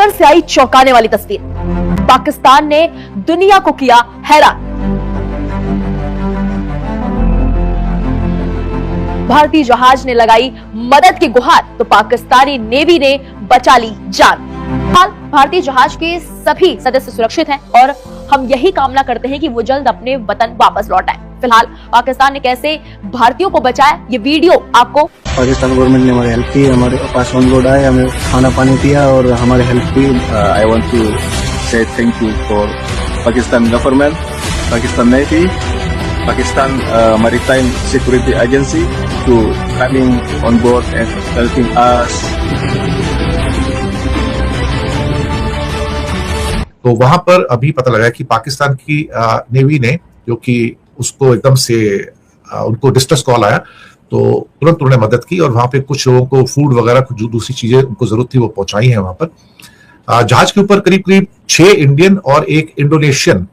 सागर से आई चौंकाने वाली तस्वीर। पाकिस्तान ने दुनिया को किया हैरान। भारतीय जहाज ने लगाई मदद की गुहार तो पाकिस्तानी नेवी ने बचा ली जान। हाल भारतीय जहाज के सभी सदस्य सुरक्षित हैं और हम यही कामना करते हैं कि वो जल्द अपने वतन वापस लौट आए। फिलहाल पाकिस्तान ने कैसे भारतीयों को बचाया, ये वीडियो आपको। पाकिस्तान गवर्नमेंट ने हमारी हेल्प की, हमारे पास ऑन बोर्ड आए, हमें खाना पानी दिया और हमारे हेल्प की। I want to say thank you for Pakistan government, Pakistan Navy, Pakistan Maritime Security Agency to coming on board and helping us. तो वहां पर अभी पता लगा कि पाकिस्तान की नेवी ने, जो कि उसको एकदम से उनको डिस्ट्रेस कॉल आया तो तुरंत उन्होंने मदद की और वहां पे कुछ लोगों को फूड वगैरह जो दूसरी चीजें उनको जरूरत थी वो पहुंचाई है। वहां पर जहाज के ऊपर करीब करीब 6 इंडियन और 1 इंडोनेशियन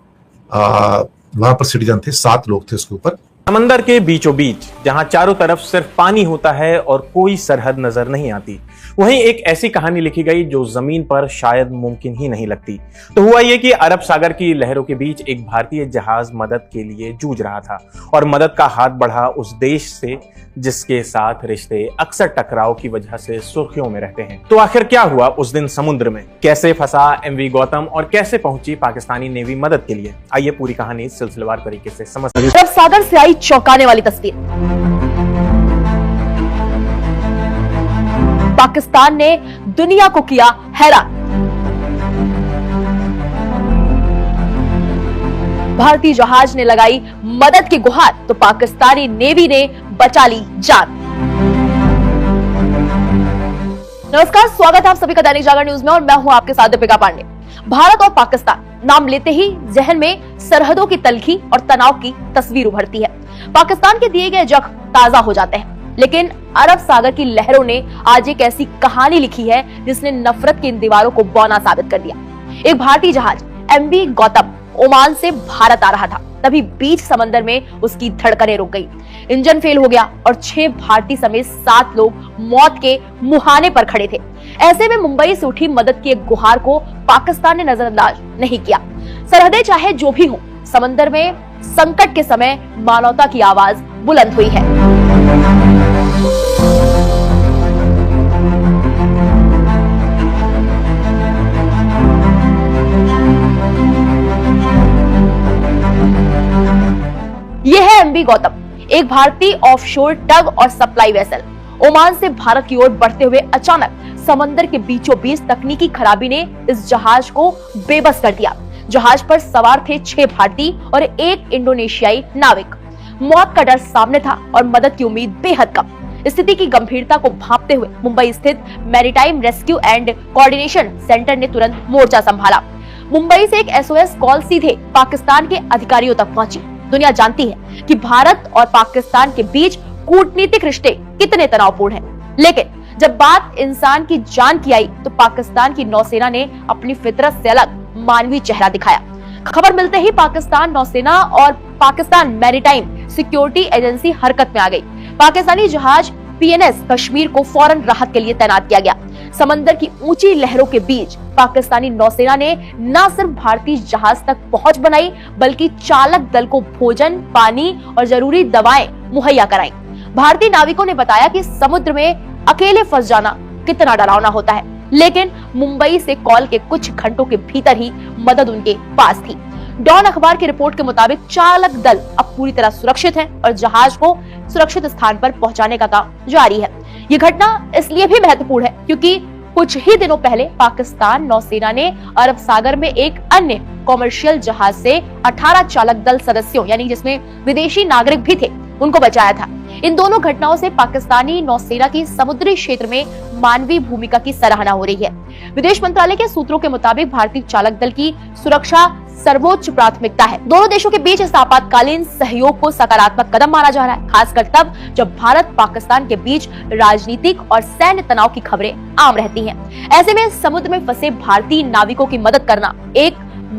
वहां पर सिटीजन थे, 7 लोग थे उसके ऊपर। समंदर के बीचों बीच जहां चारों तरफ सिर्फ पानी होता है और कोई सरहद नजर नहीं आती, वहीं एक ऐसी कहानी लिखी गई जो जमीन पर शायद मुमकिन ही नहीं लगती। तो हुआ यह कि अरब सागर की लहरों के बीच एक भारतीय जहाज मदद के लिए जूझ रहा था और मदद का हाथ बढ़ा उस देश से जिसके साथ रिश्ते अक्सर टकराव की वजह से सुर्खियों में रहते हैं। तो आखिर क्या हुआ उस दिन समुद्र में, कैसे फंसा एमवी गौतम और कैसे पहुंची पाकिस्तानी नेवी मदद के लिए? आइए पूरी कहानी सिलसिलेवार तरीके से समझते हैं। अरब सागर से आई चौंकाने वाली तस्वीर। पाकिस्तान ने दुनिया को किया हैरान। भारतीय जहाज ने लगाई मदद की गुहार तो पाकिस्तानी नेवी ने बचा ली जान। नमस्कार, स्वागत है आप सभी का दैनिक जागरण न्यूज में और मैं हूं आपके साथ दीपिका पांडे। भारत और पाकिस्तान नाम लेते ही जहन में सरहदों की तलखी और तनाव की तस्वीर उभरती है। पाकिस्तान के दिए गए जख्म ताजा हो जाते हैं, लेकिन अरब सागर की लहरों ने आज एक ऐसी कहानी लिखी है जिसने नफरत की इन दीवारों को बौना साबित कर दिया। एक भारतीय जहाज एमवी गौतम ओमान से भारत आ रहा था, तभी बीच समंदर में उसकी धड़कनें रुक गई, इंजन फेल हो गया और 6 भारतीय समेत 7 लोग मौत के मुहाने पर खड़े थे। ऐसे में मुंबई से उठी मदद की एक गुहार को पाकिस्तान ने नजरअंदाज नहीं किया। सरहदें चाहे जो भी हो, समंदर में संकट के समय मानवता की आवाज बुलंद हुई है। यह है एमवी गौतम, एक भारतीय ऑफशोर टग और सप्लाई वेसल। ओमान से भारत की ओर बढ़ते हुए अचानक समंदर के बीचों बीच तकनीकी खराबी ने इस जहाज को बेबस कर दिया। जहाज पर सवार थे 6 भारतीय और 1 इंडोनेशियाई नाविक। मौत का डर सामने था और मदद की उम्मीद बेहद कम। स्थिति की गंभीरता को भांपते हुए मुंबई स्थित maritime rescue and coordination centre ने तुरंत मोर्चा संभाला। मुंबई से एक SOS कॉल सीधे पाकिस्तान के अधिकारियों तक पहुंची। दुनिया जानती है कि भारत और पाकिस्तान के बीच कूटनीतिक रिश्ते कितने तनावपूर्ण हैं, लेकिन जब बात इंसान की जान की आई तो पाकिस्तान की नौसेना ने अपनी फितरत से अलग मानवीय चेहरा दिखाया। खबर मिलते ही पाकिस्तान नौसेना और पाकिस्तान मैरीटाइम सिक्योरिटी एजेंसी हरकत में आ गई। पाकिस्तानी जहाज PNS कश्मीर को फौरन राहत के लिए तैनात किया गया। समंदर की ऊंची लहरों के बीच पाकिस्तानी नौसेना ने न सिर्फ भारतीय जहाज तक पहुंच बनाई, बल्कि चालक दल को भोजन, पानी और जरूरी दवाएं मुहैया कराई। भारतीय नाविकों ने बताया कि समुद्र में अकेले फंस जाना कितना डरावना होता है, लेकिन मुंबई से कॉल के कुछ घंटों के भीतर ही मदद उनके पास थी। डॉन अखबार की रिपोर्ट के मुताबिक चालक दल अब पूरी तरह सुरक्षित है और जहाज को सुरक्षित स्थान पर पहुंचाने का काम जारी है। ये घटना इसलिए भी महत्वपूर्ण है क्योंकि कुछ ही दिनों पहले पाकिस्तान नौसेना ने अरब सागर में एक अन्य कॉमर्शियल जहाज से 18 चालक दल सदस्यों, यानी जिसमें विदेशी नागरिक भी थे, उनको बचाया था। इन दोनों घटनाओं से पाकिस्तानी नौसेना की समुद्री क्षेत्र में मानवीय भूमिका की सराहना हो रही है। विदेश मंत्रालय के सूत्रों के मुताबिक भारतीय चालक दल की सुरक्षा सर्वोच्च प्राथमिकता है। दोनों देशों के बीच इस आपातकालीन सहयोग को सकारात्मक कदम माना जा रहा है, खासकर तब जब भारत पाकिस्तान के बीच राजनीतिक और सैन्य तनाव की खबरें आम रहती हैं। ऐसे में समुद्र में फंसे भारतीय नाविकों की मदद करना एक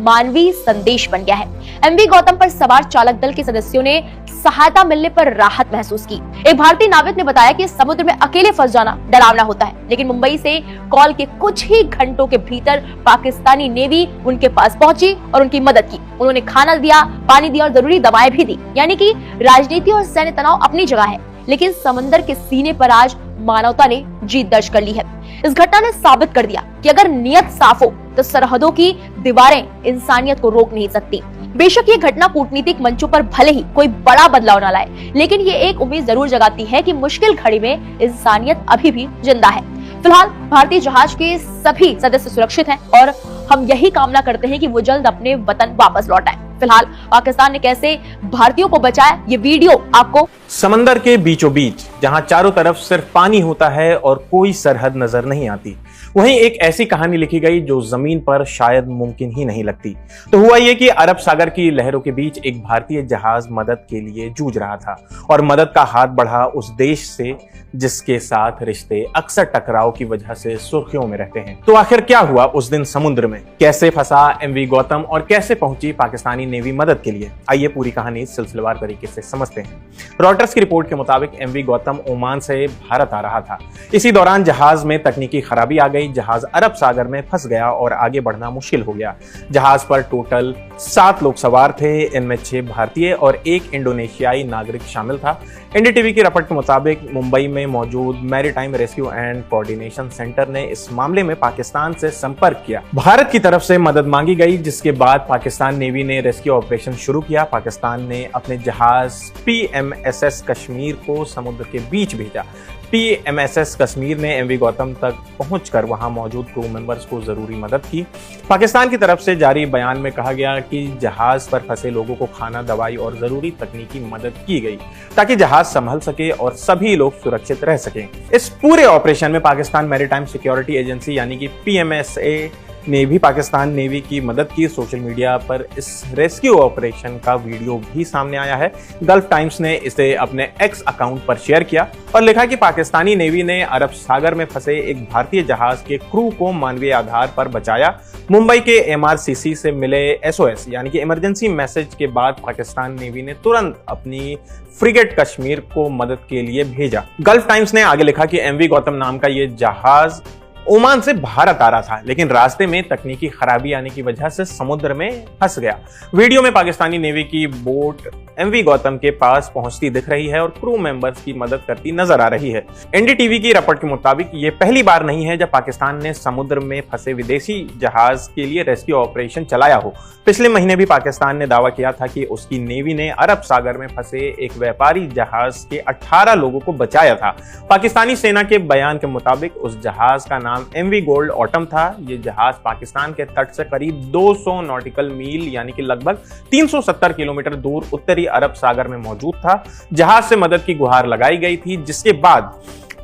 मानवीय संदेश बन गया है। एमवी गौतम पर सवार चालक दल के सदस्यों ने सहायता मिलने पर राहत महसूस की। एक भारतीय नाविक ने बताया कि समुद्र में अकेले फंस जाना डरावना होता है, लेकिन मुंबई से कॉल के कुछ ही घंटों के भीतर पाकिस्तानी नेवी उनके पास पहुंची और उनकी मदद की। उन्होंने खाना दिया, पानी दिया और जरूरी दवाएं भी दी। यानी कि राजनीति और सैन्य तनाव अपनी जगह है, लेकिन समंदर के सीने पर आज मानवता ने जीत दर्ज कर ली है। इस घटना ने साबित कर दिया कि अगर नियत साफ हो तो सरहदों की दीवारें इंसानियत को रोक नहीं सकती। बेशक ये घटना कूटनीतिक मंचों पर भले ही कोई बड़ा बदलाव न लाए, लेकिन ये एक उम्मीद जरूर जगाती है कि मुश्किल घड़ी में इंसानियत अभी भी जिंदा है। फिलहाल भारतीय जहाज के सभी सदस्य सुरक्षित हैं और हम यही कामना करते हैं कि वो जल्द अपने वतन वापस लौट आए। फिलहाल पाकिस्तान ने कैसे भारतीयों को बचाया, ये वीडियो आपको समंदर के बीचों बीच जहां चारों तरफ सिर्फ पानी होता है और कोई सरहद नजर नहीं आती, वहीं एक ऐसी कहानी लिखी गई जो जमीन पर शायद मुमकिन ही नहीं लगती। तो हुआ यह कि अरब सागर की लहरों के बीच एक भारतीय जहाज मदद के लिए जूझ रहा था और मदद का हाथ बढ़ा उस देश से जिसके साथ रिश्ते अक्सर टकराव की वजह से सुर्खियों में रहते हैं। तो आखिर क्या हुआ उस दिन समुद्र में, कैसे फंसा एमवी गौतम और कैसे पहुंची पाकिस्तानी नेवी मदद के लिए, आइए पूरी कहानी सिलसिलेवार तरीके से समझते हैं। रॉयटर्स की रिपोर्ट के मुताबिक एमवी गौतम ओमान से भारत आ रहा था। इसी दौरान जहाज में तकनीकी खराबी आ गई, जहाज अरब सागर में फंस गया और आगे बढ़ना मुश्किल हो गया। जहाज पर टोटल 7 लोग सवार थे, इनमें 6 भारतीय और 1 इंडोनेशियाई नागरिक शामिल था। एनडीटीवी की रिपोर्ट के मुताबिक मुंबई में मौजूद maritime rescue and coordination centre ने इस मामले में पाकिस्तान से संपर्क किया। भारत की तरफ से मदद मांगी गई, जिसके बाद पाकिस्तान नेवी ने रेस्क्यू ऑपरेशन शुरू किया। पाकिस्तान ने अपने जहाज PMSS कश्मीर को समुद्र के बीच भेजा। PMSS कश्मीर ने एमवी गौतम तक पहुंचकर वहां मौजूद क्रू मेंबर्स को जरूरी मदद की। पाकिस्तान की तरफ से जारी बयान में कहा गया कि जहाज पर फंसे लोगों को खाना, दवाई और जरूरी तकनीकी मदद की गई ताकि जहाज संभल सके और सभी लोग सुरक्षित रह सकें। इस पूरे ऑपरेशन में पाकिस्तान मैरीटाइम सिक्योरिटी एजेंसी यानी कि PMSA ने भी पाकिस्तान नेवी की मदद की। सोशल मीडिया पर इस रेस्क्यू ऑपरेशन का वीडियो भी सामने आया है। गल्फ टाइम्स ने इसे अपने एक्स अकाउंट पर शेयर किया और लिखा कि पाकिस्तानी नेवी ने अरब सागर में फंसे एक भारतीय जहाज के क्रू को मानवीय आधार पर बचाया। मुंबई के MRCC से मिले SOS यानी कि इमरजेंसी मैसेज के बाद पाकिस्तान नेवी ने तुरंत अपनी फ्रिगेट कश्मीर को मदद के लिए भेजा। गल्फ टाइम्स ने आगे लिखा कि एमवी गौतम नाम का यह जहाज ओमान से भारत आ रहा था, लेकिन रास्ते में तकनीकी खराबी आने की वजह से समुद्र में फंस गया। वीडियो में पाकिस्तानी नेवी की बोट एमवी गौतम के पास पहुंचती दिख रही है और क्रू मेंबर्स की मदद करती नजर आ रही है। एनडीटीवी की रिपोर्ट के मुताबिक ये पहली बार नहीं है जब पाकिस्तान ने समुद्र में फंसे विदेशी जहाज के लिए रेस्क्यू ऑपरेशन चलाया हो। पिछले महीने भी पाकिस्तान ने दावा किया था कि उसकी नेवी ने अरब सागर में फंसे एक व्यापारी जहाज के 18 लोगों को बचाया था। पाकिस्तानी सेना के बयान के मुताबिक उस जहाज का नाम एमवी गोल्ड ऑटम था। ये जहाज पाकिस्तान के तट से करीब 200 नॉटिकल मील यानी कि लगभग 370 किलोमीटर दूर उत्तरी अरब सागर में मौजूद था। जहाज से मदद की गुहार लगाई गई थी, जिसके बाद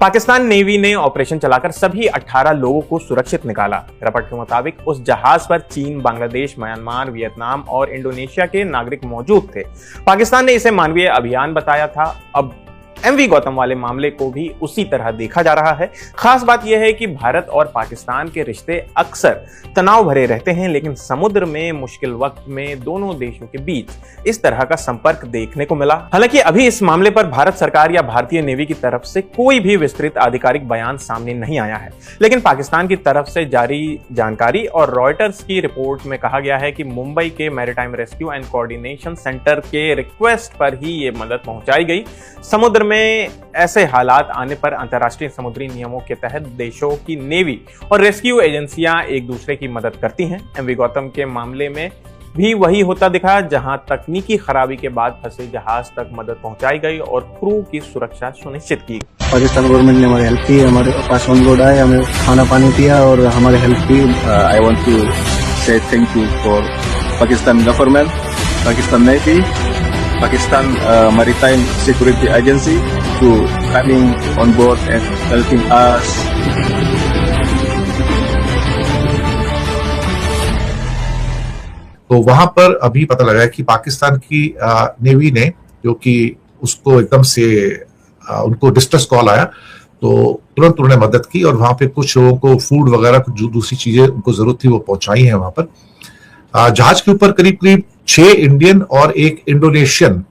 पाकिस्तान नेवी ने ऑपरेशन चलाकर सभी 18 लोगों को सुरक्षित निकाला। रिपोर्ट के मुताबिक उस जहाज पर चीन, बांग्लादेश, म्यांमार, वियतनाम और इंडोनेशिया के नागरिक मौजूद थे। पाकिस्तान ने इसे मानवीय अभियान बताया था। अब एमवी गौतम वाले मामले को भी उसी तरह देखा जा रहा है। खास बात यह है कि भारत और पाकिस्तान के रिश्ते अक्सर तनाव भरे रहते हैं, लेकिन समुद्र में मुश्किल वक्त में दोनों देशों के बीच इस तरह का संपर्क देखने को मिला। हालांकि अभी इस मामले पर भारत सरकार या भारतीय नेवी की तरफ से कोई भी विस्तृत आधिकारिक बयान सामने नहीं आया है, लेकिन पाकिस्तान की तरफ से जारी जानकारी और रॉयटर्स की रिपोर्ट में कहा गया है कि मुंबई के maritime rescue and coordination centre के रिक्वेस्ट पर ही ये मदद पहुंचाई गई। समुद्र में ऐसे हालात आने पर अंतर्राष्ट्रीय समुद्री नियमों के तहत देशों की नेवी और रेस्क्यू एजेंसियां एक दूसरे की मदद करती हैं। एमवी गौतम के मामले में भी वही होता दिखा, जहां तकनीकी खराबी के बाद फंसे जहाज तक मदद पहुंचाई गई और क्रू की सुरक्षा सुनिश्चित की। पाकिस्तान गवर्नमेंट ने हमारी हेल्प की, हमारे पास ऑन बोर्ड आए, हमें खाना पानी दिया और हमारे हेल्प की। I want to say thank you for Pakistan government, Pakistan Navy, Pakistan Maritime Security Agency to coming on board and helping us. तो वहां पर अभी पता लगा है कि पाकिस्तान की नेवी ने, जो कि उसको एकदम से उनको डिस्ट्रेस कॉल आया तो तुरंत उन्होंने मदद की और वहां पे कुछ लोगों को फूड वगैरह कुछ जो दूसरी चीजें उनको जरूरत थी वो पहुंचाई है वहां पर। जहाज के ऊपर करीब करीब 6 इंडियन और एक इंडोनेशियन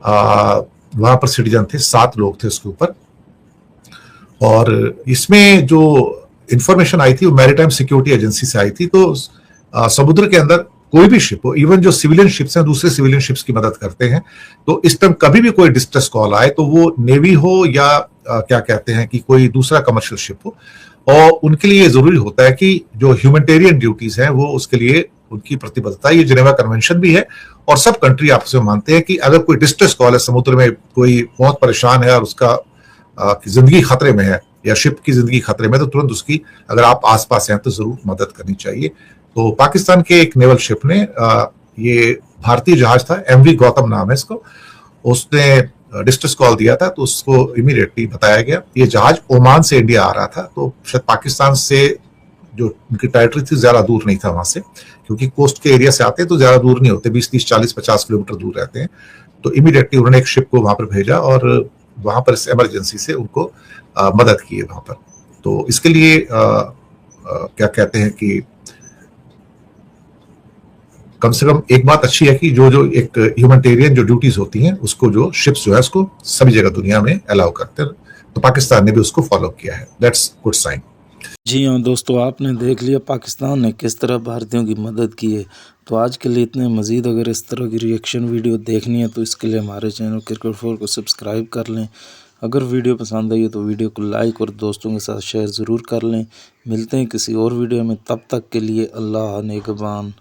वहां पर सिटीजन थे, 7 लोग थे उसके ऊपर। और इसमें जो इंफॉर्मेशन आई थी वो मैरीटाइम सिक्योरिटी एजेंसी से आई थी। तो समुद्र के अंदर कोई भी शिप हो, इवन जो सिविलियन शिप्स हैं दूसरे सिविलियन शिप्स की मदद करते हैं, तो इस टाइम कभी भी कोई डिस्ट्रेस कॉल आए तो वो नेवी हो या क्या कहते हैं कि कोई दूसरा कमर्शियल शिप हो, और उनके लिए जरूरी होता है कि जो ह्यूमैनिटेरियन ड्यूटीज हैं वो उसके लिए उनकी प्रतिबद्धता, ये जिनेवा कन्वेंशन भी है और सब कंट्री आपस में मानते हैं कि अगर कोई डिस्ट्रेस कॉल है, समुद्र में कोई बहुत परेशान है और उसका जिंदगी खतरे में है या शिप की जिंदगी खतरे में, तो तुरंत उसकी, अगर आप आसपास हैं तो जरूर मदद करनी चाहिए। तो पाकिस्तान के एक नेवल शिप ने, ये भारतीय जहाज था, एमवी गौतम नाम है इसको, उसने डिस्ट्रेस कॉल दिया था तो उसको इमीडिएटली बताया गया। ये जहाज ओमान से इंडिया आ रहा था, तो शायद पाकिस्तान से जो उनकी टेरिटरी थी ज्यादा दूर नहीं था वहां से, क्योंकि कोस्ट के एरिया से आते हैं तो ज्यादा दूर नहीं होते, 20, 30, 40, 50 किलोमीटर दूर रहते हैं। तो इमीडिएटली उन्होंने एक शिप को वहां पर भेजा और वहां पर इस इमरजेंसी से उनको मदद की है वहां पर। तो इसके लिए क्या कहते हैं कि कम से कम एक बात अच्छी है कि जो एक ह्यूमैनिटेरियन जो ड्यूटीज होती हैं उसको जो शिप्स जो है उसको सभी जगह दुनिया में अलाउ करते हैं, तो पाकिस्तान ने भी उसको फॉलो किया है। That's good sign. जी हाँ दोस्तों, आपने देख लिया पाकिस्तान ने किस तरह भारतीयों की मदद की है। तो आज के लिए इतने, मज़ीद अगर इस तरह की रिएक्शन वीडियो देखनी है तो इसके लिए हमारे चैनल क्रिकेट4 को सब्सक्राइब कर लें। अगर वीडियो पसंद आई है तो वीडियो को लाइक और दोस्तों के साथ शेयर ज़रूर कर लें। मिलते हैं किसी और वीडियो में, तब तक के लिए अल्लाह निगहबान।